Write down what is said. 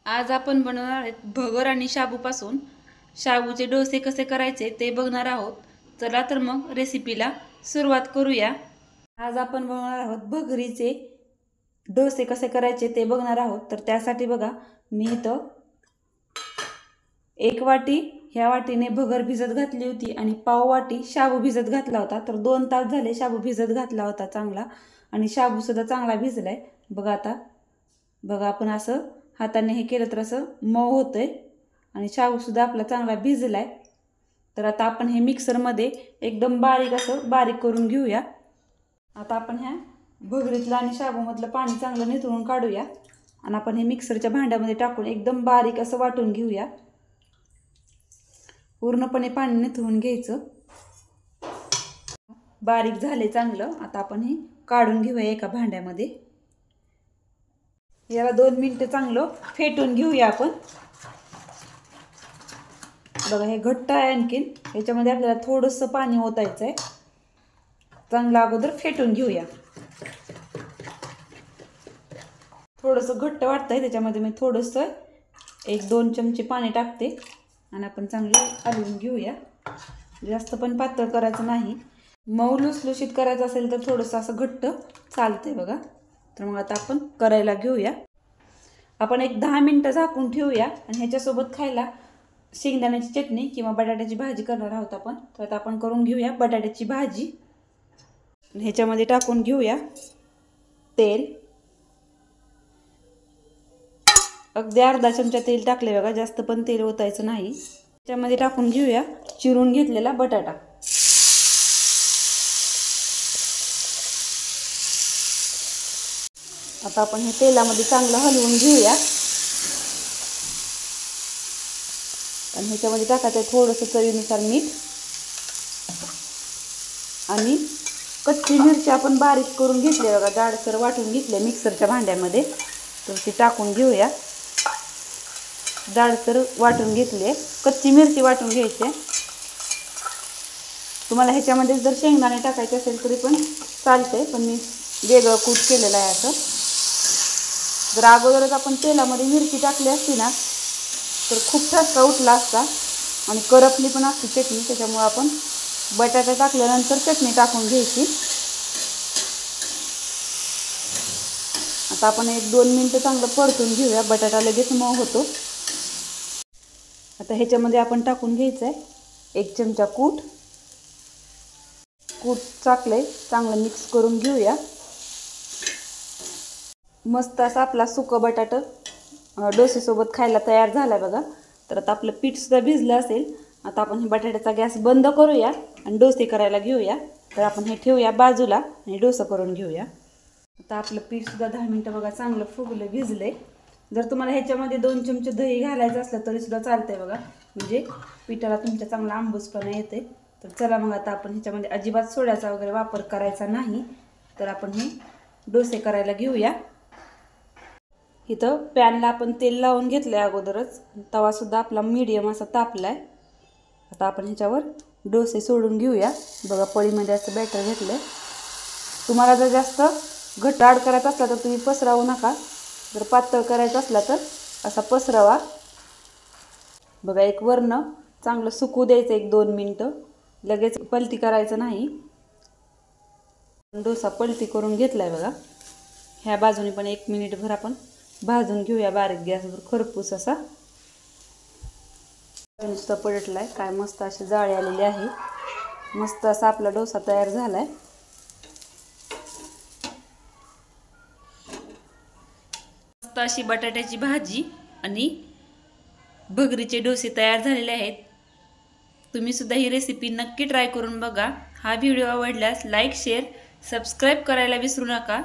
आज आपण बनवणार आहेत भगर आणि शाबूपासून शाबूचे डोसे कसे करायचे ते बघणार आहोत। चला तर मग रेसिपीला सुरुवात करूया। आज आपण बनवणार आहोत भगरीचे डोसे कसे करायचे ते बघणार आहोत। तर त्यासाठी बघा मी इथं 1 वाटी ह्या वाटीने भगर भिजत घातली होती आणि पाव वाटी शाबू भिजत घातला होता। तर 2 तास झाले शाबू भिजत घातला होता चांगला आणि शाबू सुद्धा चांगला भिजलाय। बघा आता बघा आपण असं हाताने हे केलं तर असं मऊ होतंय आणि शाबू सुद्धा आपला चांगला भिजलाय। तर आता आपण हे मिक्सर मध्ये एकदम बारीक करून घेऊया। आता आपण ह्या भगरीतलं आणि शाबूमधलं पाणी चांगलं निथळून काढूया आणि आपण हे मिक्सरच्या भांड्यामध्ये टाकून एकदम बारीक असं वाटून घेऊया। पूर्णपणे पाणी निथळून घ्यायचं। बारीक झाले चांगलं। आता आपण हे काढून घेऊया एका भांड्यामध्ये। याला 2 मिनिटं चांगलं फेटून घेऊया आपण। बघा हे घट्ट आहे आणखीन याच्यामध्ये आपल्याला थोडंसं पाणी ओतायचं आहे। चांगलं अगोदर फेटून घेऊया। थोडंसं घट्ट वाटतंय त्याच्यामध्ये मी थोडंसं 1-2 चमचे पाणी टाकते आणि आपण चांगलं हलवून घेऊया। जास्त पण पातळ करायचं नाही, मऊ लुसलुशीत करायचं असेल तर थोडंसं असं घट्ट चालतंय बघा। तर मग आता आपण करायला घेऊया। आपण एक 10 मिनिटं झाकून ठेवूया आणि ह्याच्यासोबत खायला शेंगदाण्याची चटणी किंवा बटाट्याची भाजी करणार आहोत आपण। तर आता आपण करून घेऊया बटाट्याची भाजी। ह्याच्यामध्ये टाकून घेऊया तेल। अगदी अर्धा चमचा तेल टाकले बघा, जास्त पण तेल ओतायचं नाही। त्याच्यामध्ये टाकून घेऊया चिरून घेतलेला बटाटा। आता आपण हे तेलामध्ये चांगलं हलवून घेऊया आणि ह्याच्यामध्ये टाकायचं थोडंसं चवीनुसार मीठ आणि कच्ची मिरची आपण बारीक करून घेतली बघा, जाडसर वाटून घेतले मिक्सरच्या भांड्यामध्ये। तर ती टाकून घेऊया। जाडसर वाटून घेतले, कच्ची मिरची वाटून घ्यायची। तुम्हाला ह्याच्यामध्ये जर शेंगदाणे टाकायचे असेल तरी पण चालते, पण मी वेगळं कूट केलेलं आहे असं। जर अगोदरच आपण तेलामध्ये मिरची टाकली असती ना तर खूप ठसका उठला असता आणि करपली पण असती चटणी। त्याच्यामुळे आपण बटाटा टाकल्यानंतर चटणी टाकून घ्यायची। आता आपण 1-2 मिनिटं चांगलं परतून घेऊया, बटाटा लगेच मऊ होतो। आता ह्याच्यामध्ये आपण टाकून घ्यायचं आहे 1 चमचा कूट टाकले, चांगलं मिक्स करून घेऊया। मस्त असा आपला सुकं बटाटा डोसेसोबत खायला तयार झाला बघा। तर आता आपलं पीठ सुद्धा भिजलं असेल। आता आपण हे बटाट्याचा गॅस बंद करूया आणि डोसे करायला घेऊया। तर आपण हे ठेवूया बाजूला आणि डोसा करून घेऊया। आता आपलं पीठ सुद्धा 10 मिनिटं बघा चांगलं फुगलं भिजले। जर तुम्हाला ह्याच्यामध्ये 2 चमचे दही घालायचं असलं तरी सुद्धा चालतंय बघा, म्हणजे पिठाला तुमच्या चांगला आंबूसपणा येते। तर चला मग आता आपण ह्याच्यामध्ये अजिबात सोड्याचा वगैरे वापर करायचा नाही। तर आपण हे डोसे करायला घेऊया। इथं पॅनला आपण तेल लावून घेतलंय अगोदरच, तवा सुद्धा आपला मीडियम असा तापलाय। आता आपण ह्याच्यावर डोसे सोडून घेऊया। बघा पळीमध्ये असं बॅटर घेतलंय। तुम्हाला जर जास्त घट्टाड करायचा असला तर तुम्ही पसरवू नका, जर पातळ करायचं असला तर असा पसरवा। बघा एक वरनं चांगलं सुकू द्यायचं 1-2 मिनिटं, लगेच पलटी करायचं नाही। डोसा पलटी करून घेतलाय बघा। ह्या बाजूने पण 1 मिनिटभर आपण भाजून घेऊया बारीक गॅसवर खरपूस असा। नुसता पलटलाय, काय मस्त अशी जाळी आलेली आहे। मस्त असा आपला डोसा तयार झालाय। मस्त अशी बटाट्याची भाजी आणि भगरीचे डोसे तयार झालेले आहेत। तुम्ही सुद्धा ही रेसिपी नक्की ट्राय करून बघा। हा व्हिडिओ आवडल्यास लाईक, शेअर, सबस्क्राईब करायला विसरू नका।